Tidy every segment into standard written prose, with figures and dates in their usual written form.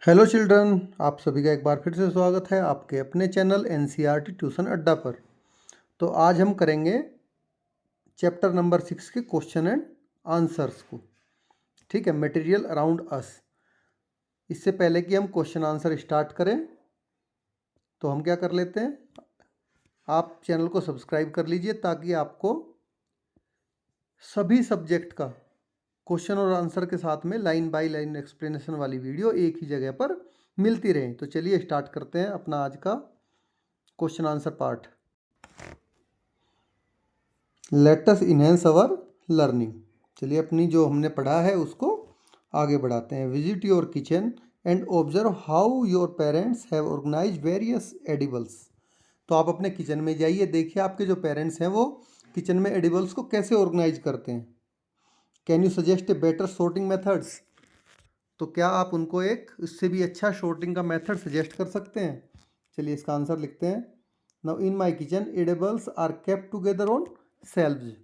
Hello children, आप सभी का एक बार फिर से स्वागत है आपके अपने चैनल एनसीईआरटी ट्यूशन अड्डा पर। तो आज हम करेंगे चैप्टर नंबर 6 के क्वेश्चन एंड आंसर्स को। ठीक है, मटेरियल अराउंड अस। इससे पहले कि हम क्वेश्चन आंसर स्टार्ट करें तो हम क्या कर लेते हैं, आप चैनल को सब्सक्राइब कर लीजिए ताकि आपको सभी सब्जेक्ट का क्वेश्चन और आंसर के साथ में लाइन बाय लाइन एक्सप्लेनेशन वाली वीडियो एक ही जगह पर मिलती रहे। तो चलिए स्टार्ट करते हैं अपना आज का question answer part. Let us enhance our learning. चलिए अपनी जो हमने पढ़ा है उसको आगे बढ़ाते हैं। Visit your kitchen and observe how your parents have organise various edibles. तो आप अपने किचन में जाइए, देखिए आपके जो पेरेंट्स हैं वो किचन में एडिबल्स को कैसे ऑर्गेनाइज करते हैं। Can you suggest a better sorting methods. तो क्या आप उनको एक इससे भी अच्छा सॉर्टिंग का मेथड सजेस्ट कर सकते हैं। चलिए इसका आंसर लिखते हैं। Now in my kitchen edibles are kept together on shelves.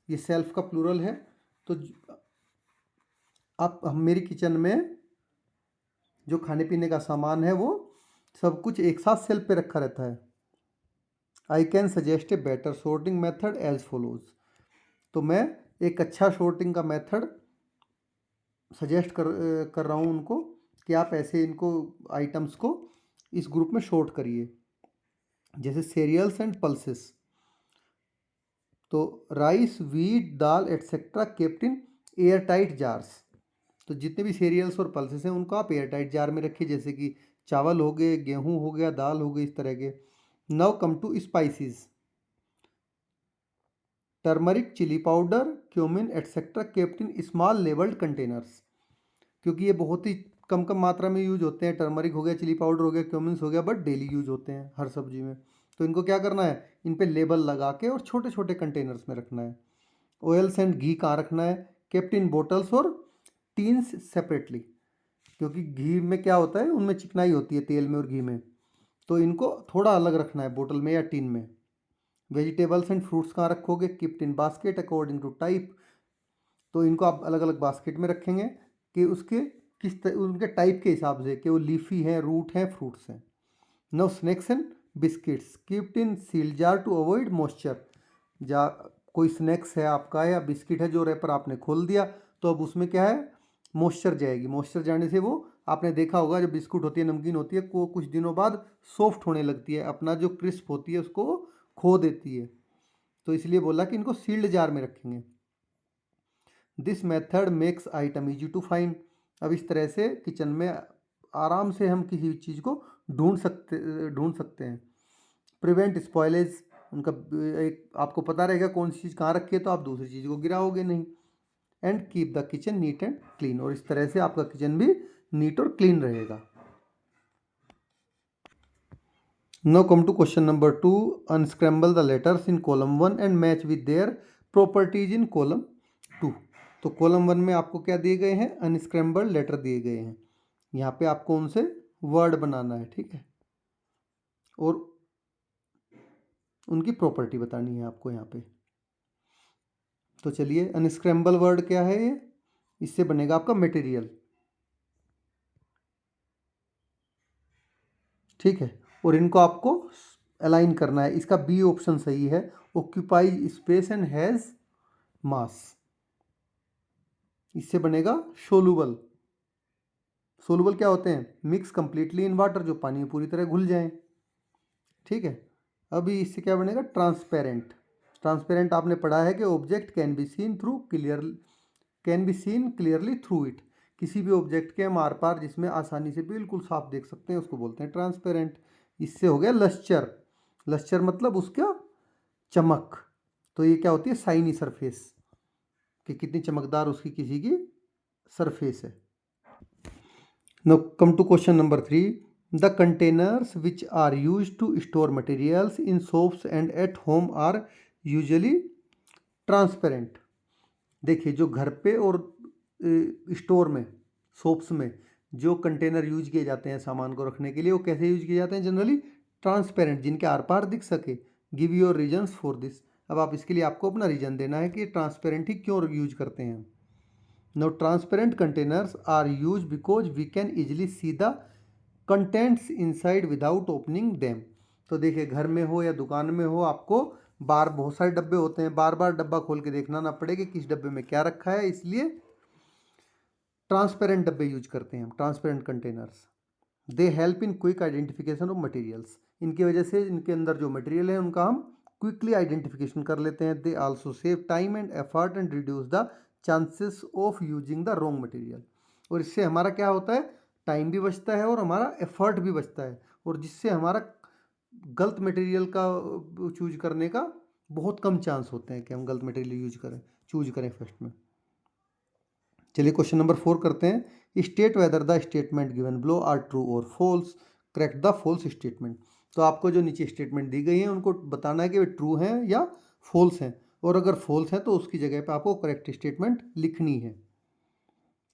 ये सेल्फ का प्लूरल है। तो आप मेरी किचन में जो खाने पीने का सामान है वो सब कुछ एक साथ सेल्फ पे रखा रहता है। I can suggest a better sorting method as follows. तो मैं एक अच्छा सॉर्टिंग का मेथड सजेस्ट कर रहा हूँ उनको कि आप ऐसे इनको आइटम्स को इस ग्रुप में शॉर्ट करिए, जैसे सीरियल्स एंड पल्सेस। तो rice, wheat, dal etcetera kept in air tight jars. तो जितने भी सीरियल्स और पल्सेस हैं उनको आप एयर टाइट जार में रखिए, जैसे कि चावल हो गए, गेहूं हो गया, दाल हो गई, इस तरह के। Now come to spices. Turmeric, chilli powder, cumin etcetera kept in small labelled containers. क्योंकि ये बहुत ही कम कम मात्रा में यूज होते हैं। टर्मरिक हो गया, चिली पाउडर हो गया, क्यूमिन्स हो गया, बट डेली यूज होते हैं हर सब्जी में। तो इनको क्या करना है, इन पे लेबल लगा के और छोटे छोटे कंटेनर्स में रखना है। ऑयल्स एंड घी कहाँ रखना है, केप्ट इन बोटल्स और टीन्स सेपरेटली। क्योंकि घी में क्या होता है, उनमें चिकनाई होती है, तेल में और घी में। तो इनको थोड़ा अलग रखना है, बोतल में या टीन में। वेजिटेबल्स एंड फ्रूट्स कहाँ रखोगे, kept in basket according to type. तो इनको आप अलग अलग बास्केट में रखेंगे कि उसके उनके टाइप के हिसाब से कि वो लीफी हैं, रूट हैं, फ्रूट्स हैं। No snacks and biscuits kept in seal jar to avoid moisture. जा कोई स्नैक्स है आपका या बिस्किट है जो रैपर आपने खोल दिया, तो अब उसमें क्या है, मॉइस्चर जाएगी। मॉइस्चर जाने से वो, आपने देखा होगा जब बिस्कुट होती है, नमकीन होती है, वो कुछ दिनों बाद सॉफ्ट होने लगती है, अपना जो क्रिस्प होती है उसको खो देती है। तो इसलिए बोला कि इनको सील्ड जार में रखेंगे। This method makes item easy to find. अब इस तरह से किचन में आराम से हम किसी भी चीज़ को ढूंढ सकते हैं। Prevent spoilage. उनका एक आपको पता रहेगा कौन सी चीज़ कहाँ रखी है, तो आप दूसरी चीज़ को गिराओगे नहीं। And keep the kitchen neat and clean. और इस तरह से आपका किचन भी नीट और क्लीन रहेगा। Now come to question number 2। Unscramble the letters in column 1 and match with their properties in column 2। तो कॉलम 1 में आपको क्या दिए गए हैं, अनस्क्रैम्बल्ड लेटर दिए गए हैं। यहाँ पे आपको उनसे वर्ड बनाना है, ठीक है, और उनकी प्रॉपर्टी बतानी है आपको यहाँ पे। तो चलिए, अनस्क्रैम्बल वर्ड क्या है ये, इससे बनेगा आपका मटेरियल, ठीक है। और इनको आपको अलाइन करना है। इसका बी ऑप्शन सही है, ऑक्यूपाई स्पेस एंड हैज मास। इससे बनेगा सोलूबल। सोलूबल क्या होते हैं, मिक्स कंप्लीटली इन वाटर, जो पानी में पूरी तरह घुल जाएं, ठीक है। अभी इससे क्या बनेगा, ट्रांसपेरेंट। ट्रांसपेरेंट आपने पढ़ा है कि object can be seen clearly through it. किसी भी ऑब्जेक्ट के हम आर पार जिसमें आसानी से बिल्कुल साफ देख सकते हैं उसको बोलते हैं ट्रांसपेरेंट। इससे हो गया लस्चर। लस्चर मतलब उसका चमक। तो ये क्या होती है, साइनी सरफेस, कि कितनी चमकदार उसकी किसी की सरफेस है। Now come to question number 3. The containers which are used to store materials in shops and at home are usually transparent. देखिए, जो घर पे और स्टोर में, शॉप्स में जो कंटेनर यूज किए जाते हैं सामान को रखने के लिए, वो कैसे यूज किए जाते हैं, जनरली ट्रांसपेरेंट, जिनके आर पार दिख सके। Give your reasons for this. अब आप इसके लिए आपको अपना रीजन देना है कि ट्रांसपेरेंट ही क्यों यूज करते हैं। Now transparent containers are used because we can easily see the contents inside without opening them. तो देखिए घर में हो या दुकान में हो, आपको बार बहुत सारे डब्बे होते हैं, बार बार डब्बा खोल के देखना ना पड़े कि किस डब्बे में क्या रखा है, इसलिए ट्रांसपेरेंट डब्बे यूज करते हैं हम, transparent containers. They help in quick identification of materials. इनकी वजह से इनके अंदर जो मटेरियल है उनका हम क्विकली आइडेंटिफिकेशन कर लेते हैं। They also save time and effort and reduce the chances of using the wrong material. और इससे हमारा क्या होता है, टाइम भी बचता है और हमारा एफर्ट भी बचता है, और जिससे हमारा गलत मटेरियल का चूज करने का बहुत कम चांस होते हैं कि हम गलत मटेरियल चूज करें फर्स्ट में। चलिए क्वेश्चन नंबर 4 करते हैं। State whether the statement given below are true और false, correct the false statement. तो आपको जो नीचे स्टेटमेंट दी गई है उनको बताना है कि वे ट्रू हैं या फॉल्स हैं, और अगर फॉल्स हैं तो उसकी जगह पे आपको करेक्ट स्टेटमेंट लिखनी है।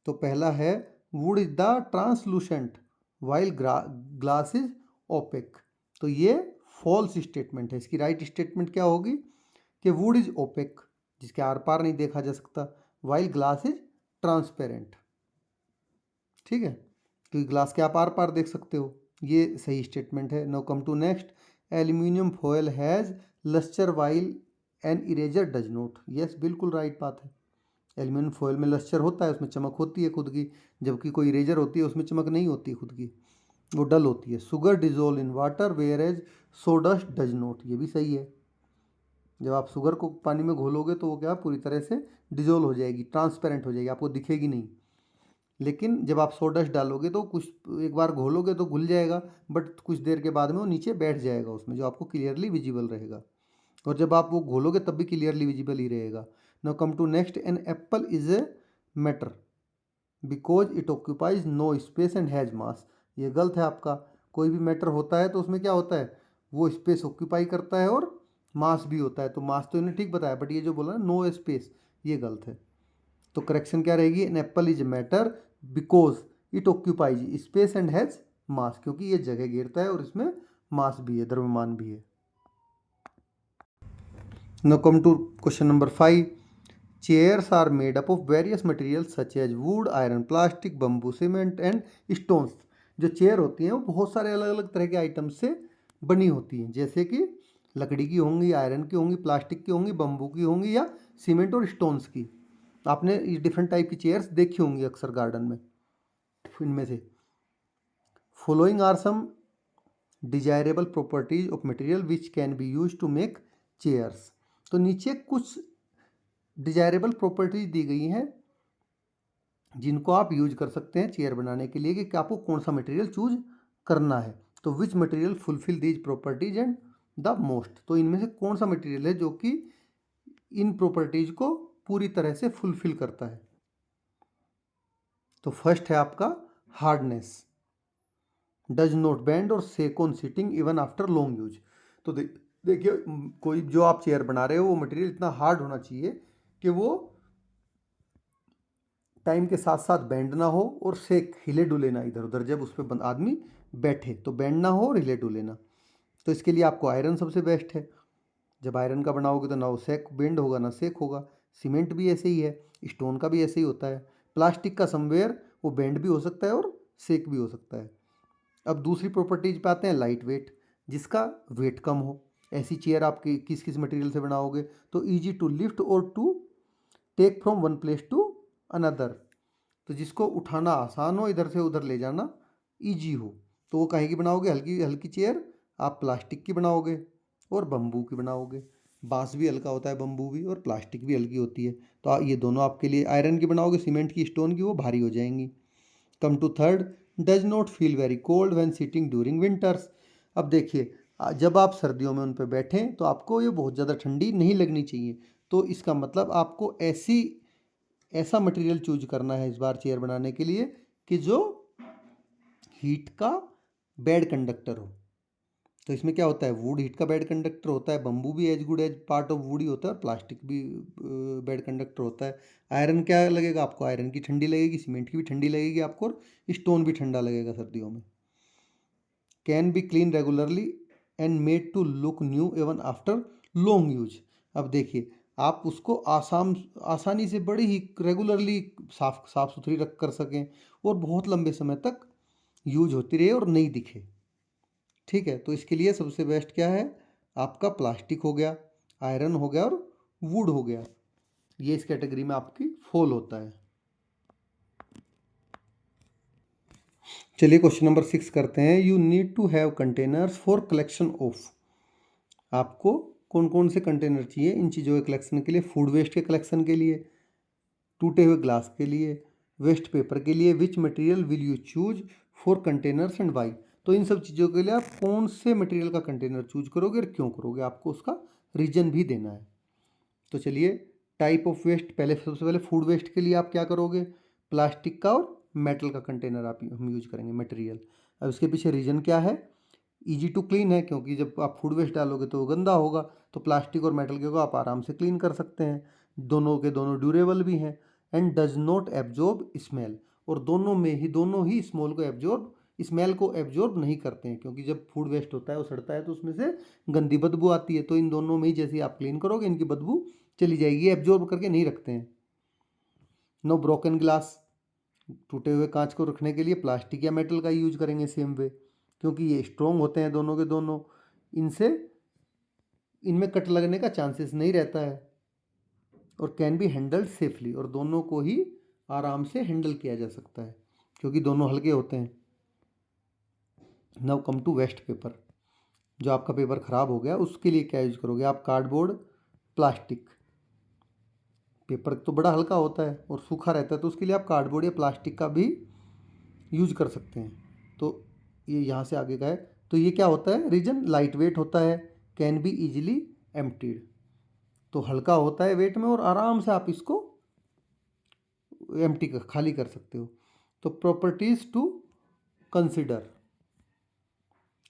तो पहला है wood is the translucent while glass is opaque. तो ये फॉल्स स्टेटमेंट है। इसकी राइट स्टेटमेंट क्या होगी कि वुड इज ओपेक, जिसके आर पार नहीं देखा जा सकता, वाइल ग्लास इज ट्रांसपेरेंट। ठीक है, क्योंकि ग्लास के आप आर पार देख सकते हो, ये सही स्टेटमेंट है। Now come to next. Aluminium foil has lustre while an eraser does not. Yes, बिल्कुल राइट बात है। एल्यूमिनियम फॉयल में लस्टर होता है, उसमें चमक होती है खुद की, जबकि कोई इरेजर होती है उसमें चमक नहीं होती खुद की, वो डल होती है। Sugar dissolve in water whereas sawdust does not. ये भी सही है। जब आप शुगर को पानी में घोलोगे तो वो क्या पूरी तरह से डिजोल्व हो जाएगी, ट्रांसपेरेंट हो जाएगी, आपको दिखेगी नहीं। लेकिन जब आप सोडस्ट डालोगे तो कुछ एक बार घोलोगे तो घुल जाएगा, बट कुछ देर के बाद में वो नीचे बैठ जाएगा उसमें, जो आपको क्लियरली विजिबल रहेगा। और जब आप वो घोलोगे तब भी क्लियरली विजिबल ही रहेगा। Now come to next. An apple is a matter because it occupies no space and has mass. ये गलत है आपका। कोई भी मैटर होता है तो उसमें क्या होता है, वो स्पेस ऑक्यूपाई करता है और मास भी होता है। तो मास तो इन्हें ठीक बताया, बट ये जो बोला ना नो स्पेस, ये गलत है। तो करेक्शन क्या रहेगी, an apple is matter because it occupies space and has mass, क्योंकि ये जगह घेरता है और इसमें मास भी है, द्रव्यमान भी है। Now come to question number 5। Chairs are made up of various materials such as wood, iron, plastic, bamboo, cement and stones. जो चेयर होती हैं वो बहुत सारे अलग अलग तरह के आइटम्स से बनी होती हैं, जैसे कि लकड़ी की होंगी, आयरन की होंगी, प्लास्टिक की होंगी, बम्बू की होंगी, या सीमेंट और स्टोन्स की। आपने ये डिफरेंट टाइप की चेयर्स देखी होंगी अक्सर गार्डन में। इनमें से following are some desirable properties of material which can be use to make chairs. तो नीचे कुछ डिजायरेबल प्रॉपर्टीज दी गई हैं जिनको आप यूज कर सकते हैं चेयर बनाने के लिए, कि आपको कौन सा मटेरियल चूज करना है। तो which material fulfil these properties and the most. तो इनमें से कौन सा मटेरियल है जो कि इन प्रॉपर्टीज को पूरी तरह से फुलफिल करता है। तो फर्स्ट है आपका हार्डनेस, डज नॉट बेंड और sag on sitting even after long use. तो देखिए कोई जो आप चेयर बना रहे हो वो मटेरियल इतना हार्ड होना चाहिए कि वो टाइम के साथ साथ बेंड ना हो और सेक हिले डुले ना इधर उधर, जब उस पर आदमी बैठे तो बेंड ना हो और हिले डुले ना। तो इसके लिए आपको आयरन सबसे बेस्ट है। जब आयरन का बनाओगे तो ना वो सेक बेंड होगा ना सेक होगा। सीमेंट भी ऐसे ही है, स्टोन का भी ऐसे ही होता है। प्लास्टिक का समवेयर वो बेंड भी हो सकता है और सेक भी हो सकता है। अब दूसरी प्रॉपर्टीज पे आते हैं, लाइट वेट, जिसका वेट कम हो। ऐसी चेयर आप किस किस मटेरियल से बनाओगे, तो ईजी टू लिफ्ट और to take from one place to another. तो जिसको उठाना आसान हो, इधर से उधर ले जाना ईजी हो, तो वो कहीं की बनाओगे, हल्की हल्की चेयर आप प्लास्टिक की बनाओगे और बम्बू की बनाओगे। बांस भी हल्का होता है, बम्बू भी, और प्लास्टिक भी हल्की होती है। तो ये दोनों आपके लिए, आयरन की बनाओगे, सीमेंट की, स्टोन की, वो भारी हो जाएंगी। Come to third, does not feel very cold when sitting during winters. अब देखिए जब आप सर्दियों में उन पर बैठें तो आपको ये बहुत ज़्यादा ठंडी नहीं लगनी चाहिए। तो इसका मतलब आपको ऐसा मटेरियल चूज करना है इस बार चेयर बनाने के लिए कि जो हीट का बैड कंडक्टर हो। तो इसमें क्या होता है, वुड हीट का बैड कंडक्टर होता है, बम्बू भी as good as part of wood ही होता है, और प्लास्टिक भी बैड कंडक्टर होता है। आयरन क्या लगेगा आपको, आयरन की ठंडी लगेगी, सीमेंट की भी ठंडी लगेगी आपको, और स्टोन भी ठंडा लगेगा सर्दियों में। Can be clean regularly and made to look new even after long use. अब देखिए आप उसको आसानी से बड़ी ही रेगुलरली साफ सुथरी रख कर सकें और बहुत लंबे समय तक यूज होती रहे और नहीं दिखे। ठीक है, तो इसके लिए सबसे बेस्ट क्या है, आपका प्लास्टिक हो गया, आयरन हो गया और वुड हो गया, ये इस कैटेगरी में आपकी फॉल होता है। चलिए क्वेश्चन नंबर 6 करते हैं। You need to have containers for collection of. आपको कौन कौन से कंटेनर चाहिए इन चीज़ों के कलेक्शन के लिए? फूड वेस्ट के कलेक्शन के लिए, टूटे हुए ग्लास के लिए, वेस्ट पेपर के लिए। Which material will you choose for containers and why? तो इन सब चीज़ों के लिए आप कौन से मटेरियल का कंटेनर चूज करोगे और क्यों करोगे, आपको उसका रीजन भी देना है। तो चलिए, टाइप ऑफ वेस्ट, पहले सबसे पहले फूड वेस्ट के लिए आप क्या करोगे, प्लास्टिक का और मेटल का कंटेनर आप हम यूज करेंगे मटेरियल। अब इसके पीछे रीजन क्या है? इजी टू क्लीन है, क्योंकि जब आप फूड वेस्ट डालोगे तो वो गंदा होगा, तो प्लास्टिक और मेटल के को आप आराम से क्लीन कर सकते हैं। दोनों के दोनों ड्यूरेबल भी हैं। And does not absorb smell, और दोनों ही स्मेल को एब्जॉर्ब नहीं करते हैं, क्योंकि जब फूड वेस्ट होता है वो सड़ता है तो उसमें से गंदी बदबू आती है। तो इन दोनों में ही जैसे आप क्लीन करोगे इनकी बदबू चली जाएगी, एब्जॉर्ब करके नहीं रखते हैं। नो ब्रोकन ग्लास, टूटे हुए कांच को रखने के लिए प्लास्टिक या मेटल का यूज करेंगे सेम वे, क्योंकि ये स्ट्रॉन्ग होते हैं दोनों के दोनों, इनमें कट लगने का चांसेस नहीं रहता है। और कैन बी हैंडल्ड सेफली, और दोनों को ही आराम से हैंडल किया जा सकता है क्योंकि दोनों हल्के होते हैं। Now come to waste paper. जो आपका पेपर ख़राब हो गया उसके लिए क्या यूज करोगे आप? Cardboard, plastic. पेपर तो बड़ा हल्का होता है और सूखा रहता है, तो उसके लिए आप कार्डबोर्ड या प्लास्टिक का भी यूज कर सकते हैं। तो ये यहाँ से आगे का है। तो ये क्या होता है रीजन? लाइट वेट होता है, कैन बी इजीली एम्प्टीड, तो हल्का होता है वेट में और आराम से आप इसको खाली कर सकते हो। तो प्रॉपर्टीज टू कंसिडर,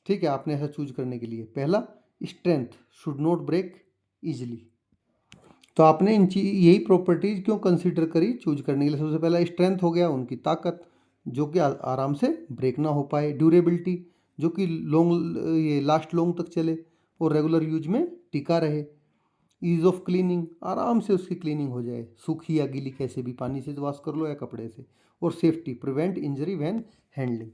ठीक है, आपने ऐसा चूज करने के लिए, पहला strength, should not break easily. तो आपने यही प्रॉपर्टीज क्यों कंसीडर करी चूज करने के लिए? सबसे पहला स्ट्रेंथ हो गया, उनकी ताकत, जो कि आराम से ब्रेक ना हो पाए। ड्यूरेबिलिटी, जो कि लास्ट लॉन्ग तक चले और रेगुलर यूज में टिका रहे। ईज ऑफ क्लीनिंग, आराम से उसकी क्लीनिंग हो जाए, सूखी या गीली कैसे भी, पानी से वॉश कर लो या कपड़े से। और safety, prevent injury when handling,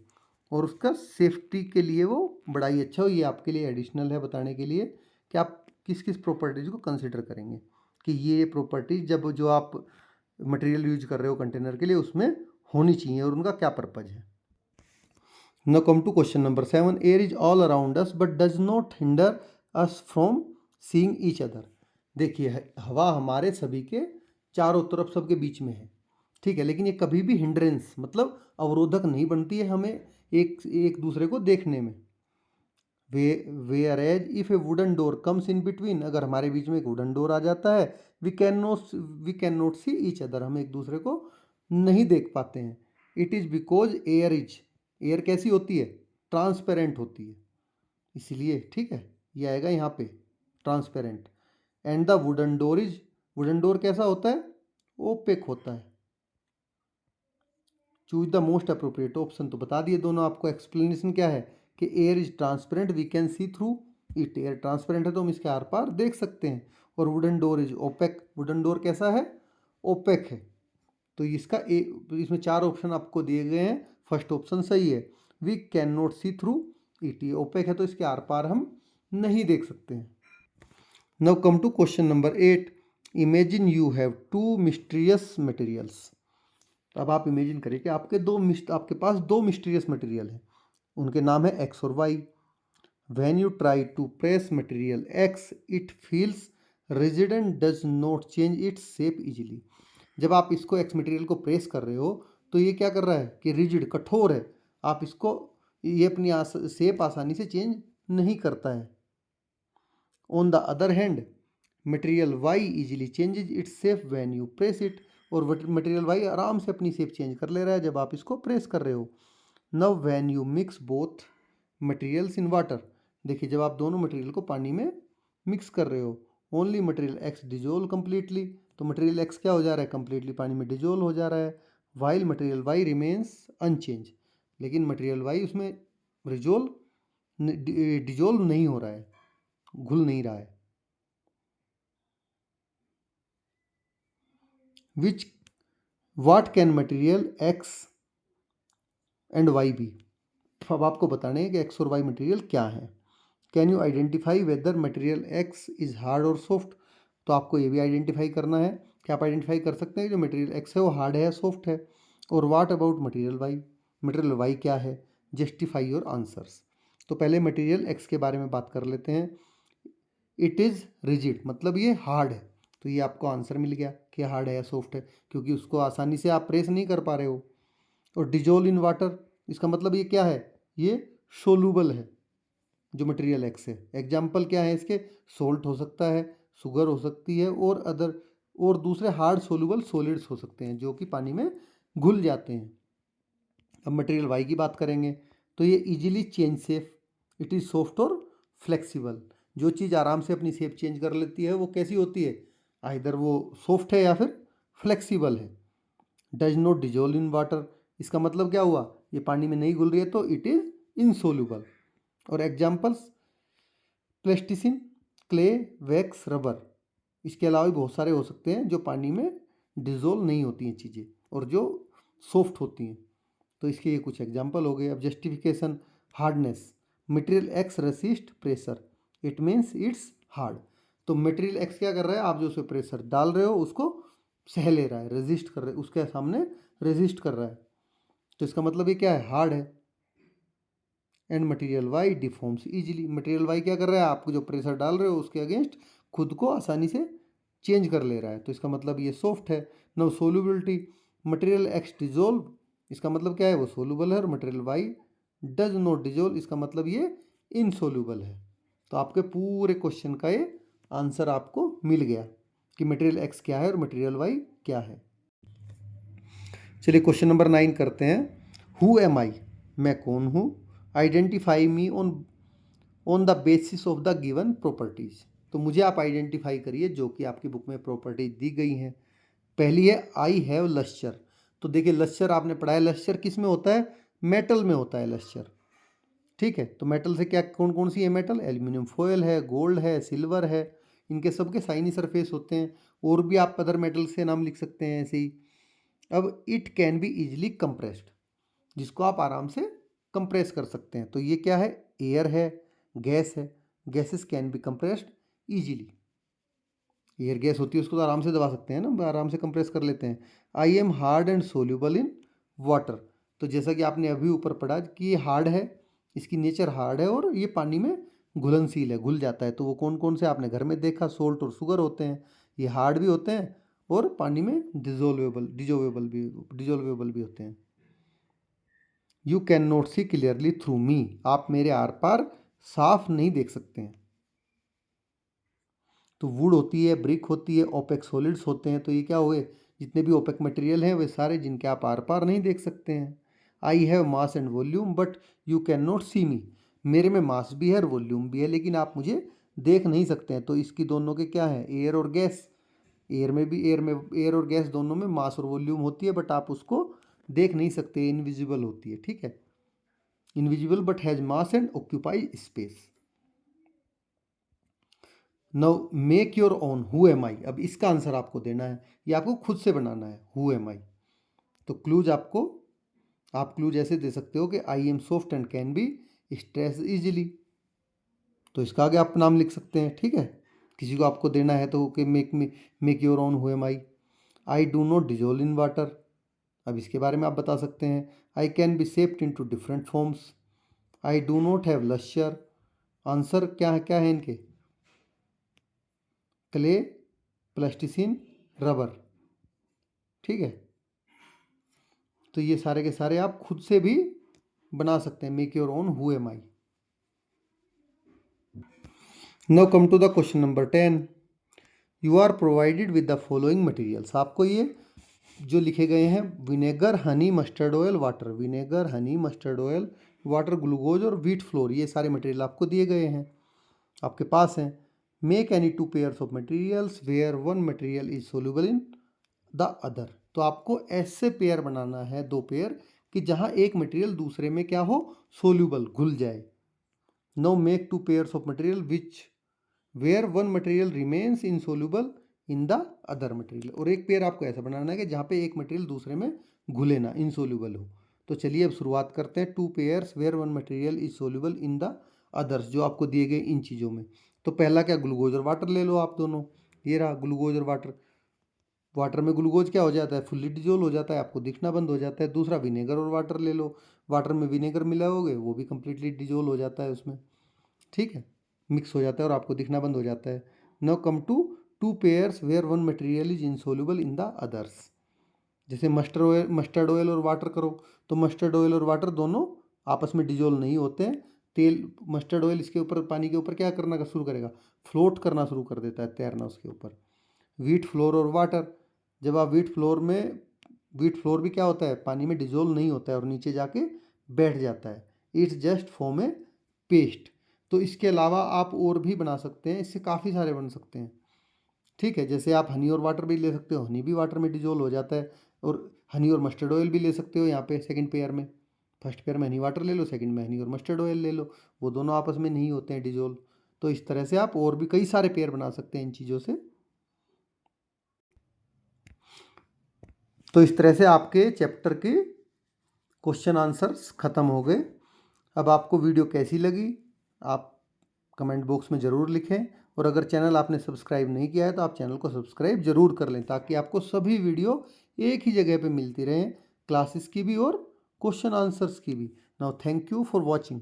और उसका सेफ्टी के लिए वो बड़ा ही अच्छा हो। ये आपके लिए एडिशनल है बताने के लिए कि आप किस किस प्रॉपर्टीज़ को कंसिडर करेंगे, कि ये प्रॉपर्टीज जब जो आप मटेरियल यूज कर रहे हो कंटेनर के लिए उसमें होनी चाहिए और उनका क्या पर्पज है। Now come to question number 7। Air is all around us but does not hinder us from seeing each other. देखिए, हवा हमारे सभी के चारों तरफ, सबके बीच में है, ठीक है, लेकिन ये कभी भी हिंड्रेंस मतलब अवरोधक नहीं बनती है हमें एक एक दूसरे को देखने में। Whereas if a wooden door comes in between, अगर हमारे बीच में एक वुडन डोर आ जाता है, we can not see each other, हम एक दूसरे को नहीं देख पाते हैं। इट इज़ बिकॉज एयर कैसी होती है? ट्रांसपेरेंट होती है, इसलिए, ठीक है, ये आएगा यहाँ पे transparent. And the wooden door कैसा होता है? ओपेक होता है। Choose the most appropriate option, तो बता दिए दोनों आपको। एक्सप्लेनेशन क्या है कि air is transparent, we can see through it. Air transparent है तो हम इसके आर पार देख सकते हैं। और wooden door is opaque, wooden door कैसा है? ओपेक है। तो इसमें 4 ऑप्शन आपको दिए गए हैं, फर्स्ट ऑप्शन सही है। We can not see through it, ये ओपेक है तो इसके आर पार हम नहीं देख सकते हैं। Now come to question number 8। Imagine you have 2 mysterious materials. अब आप इमेजिन करिए कि आपके पास 2 मिस्टीरियस मटेरियल हैं, उनके नाम है एक्स और Y. When you try to press material X it feels rigid and does not change its shape easily. जब आप इसको एक्स मटेरियल को प्रेस कर रहे हो तो ये क्या कर रहा है कि रिजिड, कठोर है, आप इसको, ये अपनी शेप आसानी से चेंज नहीं करता है। On the other hand material Y easily changes its shape when you press it, और मटेरियल वाई आराम से अपनी शेप चेंज कर ले रहा है जब आप इसको प्रेस कर रहे हो। नव when you mix both materials in water, देखिए जब आप दोनों मटेरियल को पानी में मिक्स कर रहे हो, only material X dissolve completely, तो मटेरियल एक्स क्या हो जा रहा है? कम्प्लीटली पानी में डिजोल्व हो जा रहा है। While material Y remains unchanged, लेकिन मटेरियल वाई उसमें डिजोल्व नहीं हो रहा है, घुल नहीं रहा है। Which what can material X and Y be. अब आपको बताने हैं कि एक्स और वाई मटेरियल क्या है। Can you identify whether material x is hard और सॉफ्ट। तो आपको ये भी आइडेंटिफाई करना है कि आप आइडेंटिफाई कर सकते हैं कि जो मटेरियल एक्स है वो हार्ड है या सॉफ्ट है। और what about material Y, material Y क्या है। Justify your answers. तो पहले मटेरियल एक्स के बारे में बात कर लेते हैं। इट इज़ रिजिड, मतलब ये हार्ड है। तो ये आपको आंसर मिल गया कि हार्ड है या सॉफ्ट है, क्योंकि उसको आसानी से आप प्रेस नहीं कर पा रहे हो। और डिजोल्व इन वाटर, इसका मतलब ये क्या है, ये सोलूबल है जो मटेरियल एक्स है। एग्जाम्पल क्या है इसके, सोल्ट हो सकता है, शुगर हो सकती है, और दूसरे हार्ड सोलूबल सॉलिड्स हो सकते हैं जो कि पानी में घुल जाते हैं। अब मटेरियल वाई की बात करेंगे तो ये easily change shape, it is soft और फ्लेक्सिबल। जो चीज़ आराम से अपनी शेप चेंज कर लेती है वो कैसी होती है, आइदर वो सॉफ्ट है या फिर फ्लेक्सिबल है। Does not dissolve in water, इसका मतलब क्या हुआ, ये पानी में नहीं घुल रही है तो इट इज़ इनसोल्यूबल। और examples plasticine, clay, wax, rubber. इसके अलावा भी बहुत सारे हो सकते हैं जो पानी में डिजोल्व नहीं होती हैं चीज़ें और जो सॉफ्ट होती हैं। तो इसके ये कुछ एग्जाम्पल हो गए। अब justification, hardness, material X resist pressure, it means it's hard. तो मटेरियल एक्स क्या कर रहा है, आप जो उस पर प्रेशर डाल रहे हो उसको सह ले रहा है, रेजिस्ट कर रहा है, उसके सामने रेजिस्ट कर रहा है। तो इसका मतलब ये क्या है, हार्ड है। And material Y deforms easily, material Y क्या कर रहा है, आप जो प्रेशर डाल रहे हो उसके अगेंस्ट खुद को आसानी से चेंज कर ले रहा है। तो इसका मतलब ये सॉफ्ट है। No solubility, material X dissolve, इसका मतलब क्या है, वो सोल्यूबल है। और material Y does not dissolve, इसका मतलब ये इनसोल्यूबल है। तो आपके पूरे क्वेश्चन का ये आंसर आपको मिल गया कि मटेरियल एक्स क्या है और मटेरियल वाई क्या है। चलिए क्वेश्चन नंबर 9 करते हैं। हु एम आई, मैं कौन हूँ। Identify me on the basis of the given properties. तो मुझे आप आइडेंटिफाई करिए जो कि आपकी बुक में प्रॉपर्टीज दी गई हैं। पहली है आई हैव लश्चर। तो देखिए लश्चर आपने पढ़ा है, लश्चर किस में होता है, मेटल में होता है लश्चर। ठीक है, तो मेटल से क्या कौन कौन सी है मेटल, एल्यूमिनियम फॉयल है, गोल्ड है, सिल्वर है, इनके सबके साइनी सरफेस होते हैं। और भी आप अदर मेटल से नाम लिख सकते हैं ऐसे ही। अब it can be easily compressed, जिसको आप आराम से कंप्रेस कर सकते हैं। तो ये क्या है, एयर है, गैस है। Gases can be compressed easily. Air gas होती है उसको तो आराम से दबा सकते हैं ना, आराम से कंप्रेस कर लेते हैं। I am hard and soluble in water. तो जैसा कि आपने अभी ऊपर पढ़ा कि ये हार्ड है, इसकी नेचर हार्ड है और ये पानी में घुलनशील है, घुल जाता है। तो वो कौन कौन से आपने घर में देखा, सोल्ट और शुगर होते हैं, ये हार्ड भी होते हैं और पानी में डिजोल्वेबल भी होते हैं। You can not see clearly through me, आप मेरे आर पार साफ नहीं देख सकते हैं। तो वुड होती है, ब्रिक होती है, ओपेक सॉलिड्स होते हैं। तो ये क्या हुए, जितने भी ओपेक मटेरियल हैं वे सारे जिनके आप आर पार नहीं देख सकते हैं। I have mass and volume but you can not see me, मेरे में मास भी है और वॉल्यूम भी है लेकिन आप मुझे देख नहीं सकते हैं। तो इसकी दोनों के क्या है, एयर और गैस। एयर और गैस दोनों में मास और वॉल्यूम होती है बट आप उसको देख नहीं सकते, इनविजिबल होती है। ठीक है, invisible but has mass and occupy space. Now make your own who am I. अब इसका आंसर आपको देना है, ये आपको खुद से बनाना है, हु एम आई। तो क्लूज आप क्लूज ऐसे दे सकते हो कि I am soft and can be stress easily. तो इसका आगे आप नाम लिख सकते हैं। ठीक है, किसी को आपको देना है तो कि make your own who am I. I do not dissolve in water, अब इसके बारे में आप बता सकते हैं। I can be shaped into different forms. I do not have lustre, answer क्या है इनके, क्ले, प्लास्टिसिन, रबर। ठीक है, तो ये सारे के सारे आप खुद से भी बना सकते हैं। Make your own who am I. Now come to the question number 10। You are provided with the following materials. आपको ये जो लिखे गए हैं, vinegar, honey, mustard oil, water. Vinegar, honey, mustard oil, water, glucose और व्हीट फ्लोर, ये सारे material आपको दिए गए हैं, आपके पास हैं। Make any two pairs of materials where one material is soluble in the other. तो आपको ऐसे पेयर बनाना है, दो पेयर, कि जहां एक मटेरियल दूसरे में क्या हो, सोल्यूबल, घुल जाए। No make two pairs of material which where one material remains insoluble in the other material. और एक पेयर आपको ऐसा बनाना है कि जहाँ पे एक मटेरियल दूसरे में घुले ना, इनसोल्यूबल हो। तो चलिए अब शुरुआत करते हैं। 2 pairs where 1 material is soluble in the others, जो आपको दिए गए इन चीज़ों में। तो पहला क्या, ग्लूकोज और वाटर ले लो आप दोनों। ये रहा ग्लूकोज और वाटर। वाटर में ग्लूकोज क्या हो जाता है, फुल्ली डिजोल्व हो जाता है, आपको दिखना बंद हो जाता है। दूसरा विनेगर और वाटर ले लो। वाटर में विनेगर मिलाओगे, वो भी कंप्लीटली डिजोल्व हो जाता है उसमें, ठीक है, मिक्स हो जाता है और आपको दिखना बंद हो जाता है। Now come to 2 pairs where 1 material is insoluble in the others. जैसे मस्टर्ड ऑयल और वाटर करो, तो मस्टर्ड ऑयल और वाटर दोनों आपस में डिजोल्व नहीं होते हैं। तेल, मस्टर्ड ऑयल इसके ऊपर, पानी के ऊपर क्या करना का शुरू करेगा, फ्लोट करना शुरू कर देता है, तैरना उसके ऊपर। व्हीट फ्लोर और वाटर, जब आप व्हीट फ्लोर भी क्या होता है, पानी में डिजोल्व नहीं होता है और नीचे जाके बैठ जाता है। It's just form A paste. तो इसके अलावा आप और भी बना सकते हैं, इससे काफ़ी सारे बन सकते हैं, ठीक है। जैसे आप हनी और वाटर भी ले सकते हो, हनी भी वाटर में डिजोल्व हो जाता है। और हनी और मस्टर्ड ऑयल भी ले सकते हो यहाँ पे सेकंड पेयर में। फर्स्ट पेयर में हनी वाटर ले लो, सेकंड में हनी और मस्टर्ड ऑयल ले लो, वो दोनों आपस में नहीं होते हैं डिजोल्व। तो इस तरह से आप और भी कई सारे पेयर बना सकते हैं इन चीज़ों से। तो इस तरह से आपके चैप्टर के क्वेश्चन आंसर्स ख़त्म हो गए। अब आपको वीडियो कैसी लगी आप कमेंट बॉक्स में ज़रूर लिखें। और अगर चैनल आपने सब्सक्राइब नहीं किया है तो आप चैनल को सब्सक्राइब ज़रूर कर लें, ताकि आपको सभी वीडियो एक ही जगह पे मिलती रहें, क्लासेस की भी और क्वेश्चन आंसर्स की भी। Now thank you for watching.